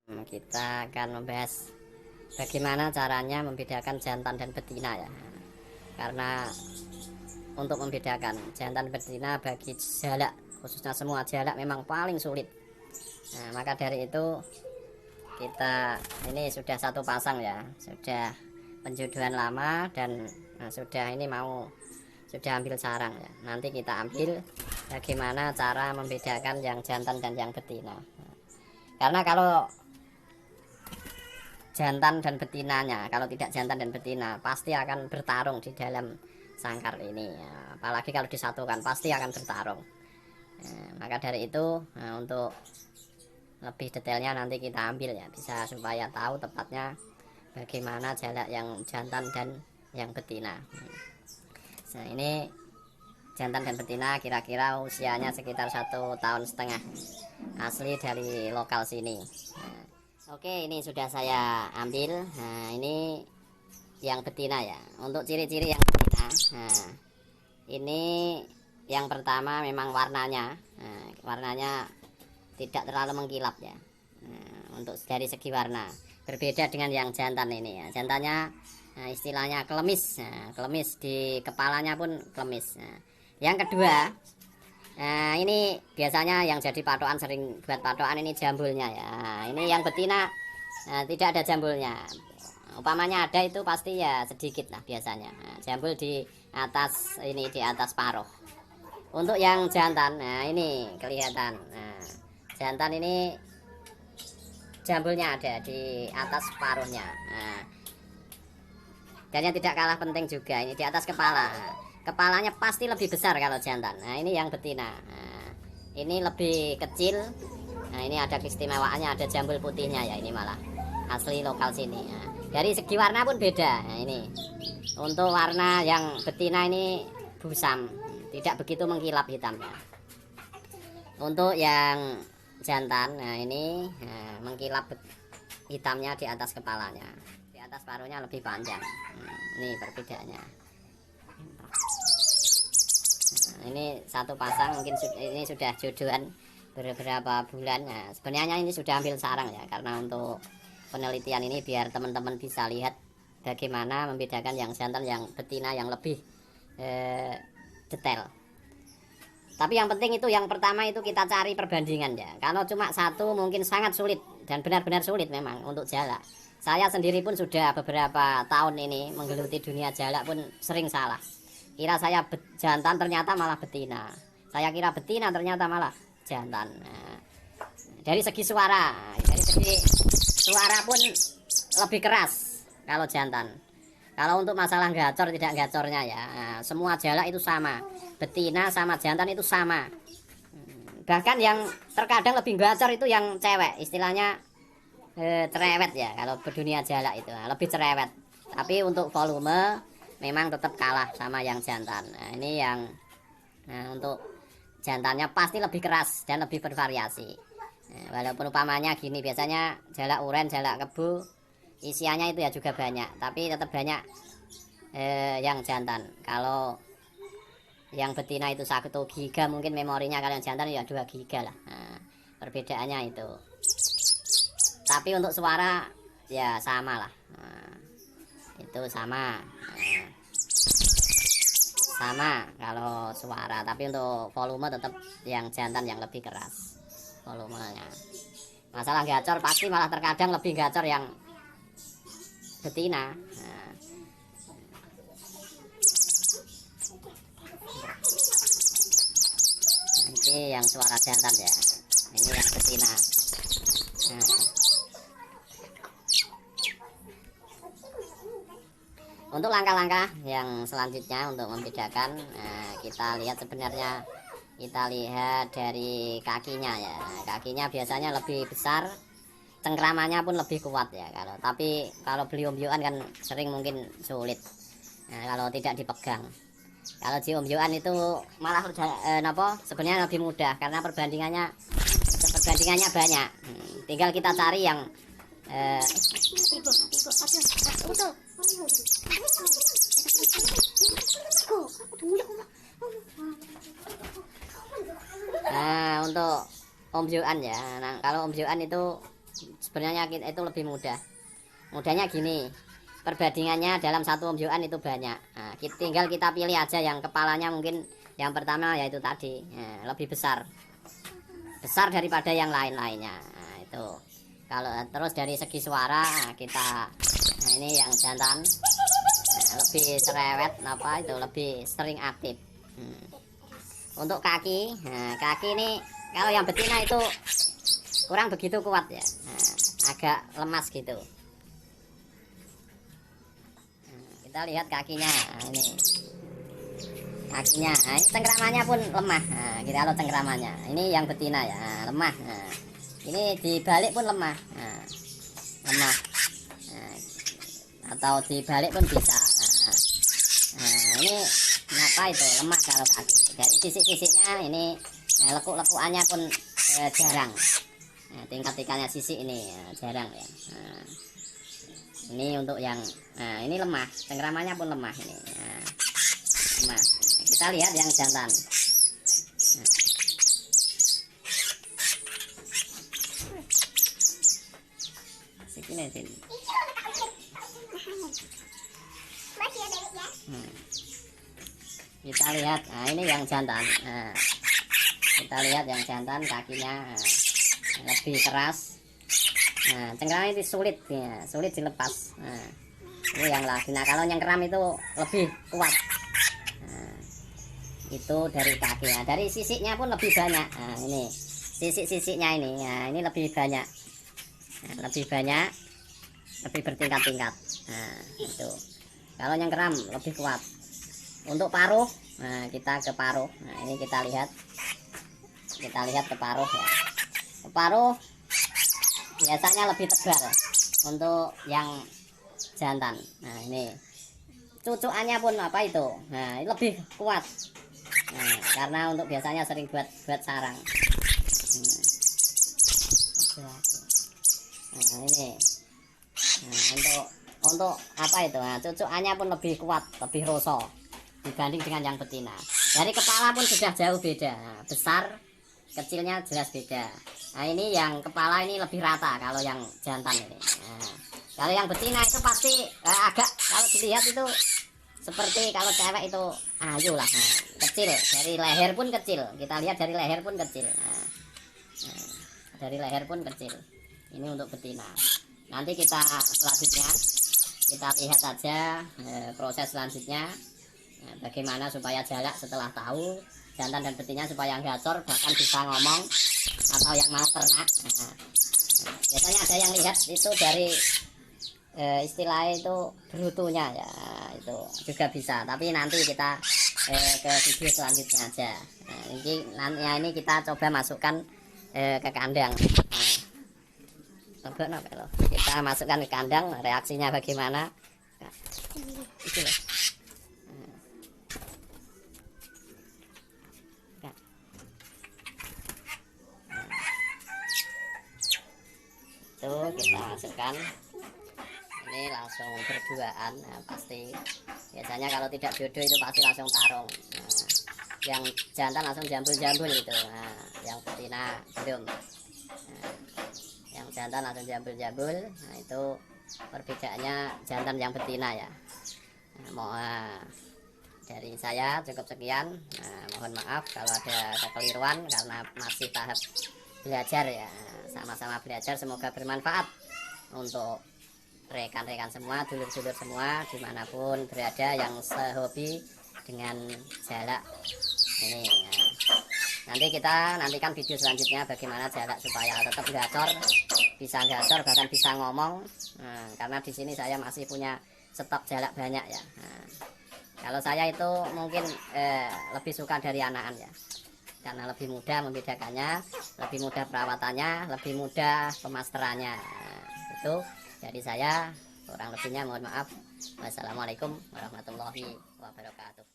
Kita akan membahas bagaimana caranya membedakan jantan dan betina ya. Karena untuk membedakan jantan betina bagi jalak, khususnya semua jalak memang paling sulit. Nah, maka dari itu kita ini sudah satu pasang ya, sudah penjodohan lama dan sudah ini sudah ambil sarang ya. Nanti kita ambil bagaimana cara membedakan yang jantan dan yang betina. Karena kalau jantan dan betinanya, kalau tidak jantan dan betina pasti akan bertarung di dalam sangkar ini ya. Apalagi kalau disatukan pasti akan bertarung. Maka dari itu untuk lebih detailnya nanti kita ambil ya, bisa supaya tahu tepatnya bagaimana jalak yang jantan dan yang betina. Nah, ini jantan dan betina kira-kira usianya sekitar 1,5 tahun, asli dari lokal sini. Oke, ini sudah saya ambil. Nah, ini yang betina ya. Untuk ciri-ciri yang betina, nah, ini yang pertama memang warnanya. Nah, warnanya tidak terlalu mengkilap ya. Nah, untuk dari segi warna berbeda dengan yang jantan ini ya. Jantannya istilahnya klemis. Nah, klemis di kepalanya pun klemis. Nah, yang kedua, nah ini biasanya yang jadi patokan, sering buat patokan ini jambulnya ya. Ini yang betina tidak ada jambulnya. Umpamanya ada itu pasti ya sedikit lah biasanya. Nah, jambul di atas ini, di atas paruh. Untuk yang jantan, nah ini kelihatan. Nah, jantan ini jambulnya ada di atas paruhnya. Nah, dan yang tidak kalah penting juga ini di atas kepala. Kepalanya pasti lebih besar kalau jantan. Nah, ini yang betina. Nah, ini lebih kecil. Nah, ini ada keistimewaannya, ada jambul putihnya ya, ini malah asli lokal sini. Nah, dari segi warna pun beda. Nah, ini untuk warna yang betina ini busam, tidak begitu mengkilap hitamnya. Untuk yang jantan, nah ini mengkilap hitamnya di atas kepalanya, di atas paruhnya lebih panjang. Ini perbedaannya. Ini satu pasang, mungkin ini sudah jodohan beberapa bulan. Nah, sebenarnya ini sudah ambil sarang ya, karena untuk penelitian ini biar teman-teman bisa lihat bagaimana membedakan yang jantan yang betina yang lebih detail. Tapi yang penting itu yang pertama itu kita cari perbandingan ya. Kalau cuma satu mungkin sangat sulit dan benar-benar sulit memang untuk jalak. Saya sendiri pun sudah beberapa tahun ini menggeluti dunia jalak pun sering salah. Kira saya jantan ternyata malah betina. Saya kira betina ternyata malah jantan. Nah, dari segi suara pun lebih keras kalau jantan. Kalau untuk masalah gacor tidak gacornya ya, nah, semua jalak itu sama. Betina sama jantan itu sama. Bahkan yang terkadang lebih gacor itu yang cewek, istilahnya cerewet ya. Kalau berdunia jalak itu lebih cerewet. Tapi untuk volume memang tetap kalah sama yang jantan. Nah, ini yang untuk jantannya pasti lebih keras dan lebih bervariasi. Nah, walaupun umpamanya gini, biasanya jalak uren, jalak kebu isiannya itu ya juga banyak, tapi tetap banyak yang jantan. Kalau yang betina itu 1 giga mungkin memorinya, kalau yang jantan ya 2 giga lah. Nah, perbedaannya itu. Tapi untuk suara ya sama lah. Nah, itu sama. Nah, sama kalau suara, tapi untuk volume tetap yang jantan yang lebih keras volumenya. Masalah gacor pasti malah terkadang lebih gacor yang betina. Nah, ini yang suara jantan ya, ini yang betina. Nah, untuk langkah-langkah yang selanjutnya untuk membedakan, kita lihat sebenarnya, kita lihat dari kakinya ya. Kakinya biasanya lebih besar, cengkramannya pun lebih kuat ya. Tapi kalau beli om-yoan kan sering mungkin sulit. Nah, kalau tidak dipegang. Kalau cium-ciuman itu malah sebenarnya lebih mudah karena perbandingannya banyak. Tinggal kita cari yang nah, untuk om Joan ya. Nah, kalau om Joan itu sebenarnya itu lebih mudah. Mudahnya gini, perbandingannya dalam satu pembiukan itu banyak. Nah, tinggal kita pilih aja yang kepalanya mungkin yang pertama yaitu tadi, lebih besar daripada yang lain-lainnya. Nah, itu. Kalau terus dari segi suara kita, nah ini yang jantan, lebih cerewet, apa itu lebih sering aktif. Untuk kaki, nah, kaki ini kalau yang betina itu kurang begitu kuat ya, agak lemas gitu. Kita lihat kakinya, ini kakinya, nah, ini cengkramannya pun lemah. Nah, kita lihat cengkramannya, ini yang betina ya, lemah. Nah, ini dibalik pun lemah, lemah, atau dibalik pun bisa. Ini kenapa itu lemah kalau kaki? Dari sisik-sisiknya ini, lekuk-lekukannya pun jarang. Tingkat-tingkatnya sisik ini jarang ya. Ini untuk yang, ini lemah, cengkramannya pun lemah ini. Lemah. Kita lihat yang jantan. Sini. Kita lihat, nah ini yang jantan. Kita lihat yang jantan, kakinya lebih keras. Cengkraman itu sulit ya, sulit dilepas. Ini yang lagi. Nah, kalau yang keram itu lebih kuat. Itu dari kakinya, dari sisiknya pun lebih banyak. Ini sisik-sisiknya ini, ini lebih banyak, lebih bertingkat-tingkat. Itu. Kalau yang keram lebih kuat. Untuk paruh, kita ke paruh. Ini kita lihat ke paruh ya. Ke paruh biasanya lebih tebal untuk yang jantan. Nah, ini cucukannya pun apa itu, nah ini lebih kuat. Karena untuk biasanya sering buat sarang. Nah, ini, untuk apa itu, cucukannya pun lebih kuat, lebih rosol dibanding dengan yang betina. Dari kepala pun sudah jauh beda, besar kecilnya jelas beda. Nah, ini yang kepala ini lebih rata kalau yang jantan ini. Kalau yang betina itu pasti agak, kalau dilihat itu seperti kalau cewek itu ayu lah, kecil, dari leher pun kecil. Kita lihat dari leher pun kecil. Dari leher pun kecil. Ini untuk betina. Nanti kita selanjutnya kita lihat saja proses selanjutnya, bagaimana supaya jalak setelah tahu jantan dan betina supaya gacor, bahkan bisa ngomong, atau yang mau ternak. Biasanya ada yang lihat itu dari istilah itu berutunya ya, itu juga bisa, tapi nanti kita ke video selanjutnya aja. Ini kita coba masukkan ke kandang. Coba kalau kita masukkan ke kandang, reaksinya bagaimana. Itu loh. Itu kita masukkan, ini langsung berduaan. Pasti biasanya kalau tidak jodoh itu pasti langsung tarung. Yang jantan langsung jambul-jambul itu. Yang betina belum. Yang jantan langsung jambul-jambul. Nah, itu perbedaannya jantan yang betina ya. Dari saya cukup sekian. Mohon maaf kalau ada kekeliruan karena masih tahap belajar ya. Sama-sama belajar, semoga bermanfaat untuk rekan-rekan semua, dulur-dulur semua dimanapun berada yang sehobi dengan jalak ini ya. Nanti kita nantikan video selanjutnya bagaimana jalak supaya tetap gacor, bahkan bisa ngomong. Karena di sini saya masih punya stok jalak banyak ya. Kalau saya itu mungkin lebih suka dari anakan ya, karena lebih mudah membedakannya, lebih mudah perawatannya, lebih mudah pemasterannya. Itu dari saya, kurang lebihnya mohon maaf. Wassalamualaikum warahmatullahi wabarakatuh.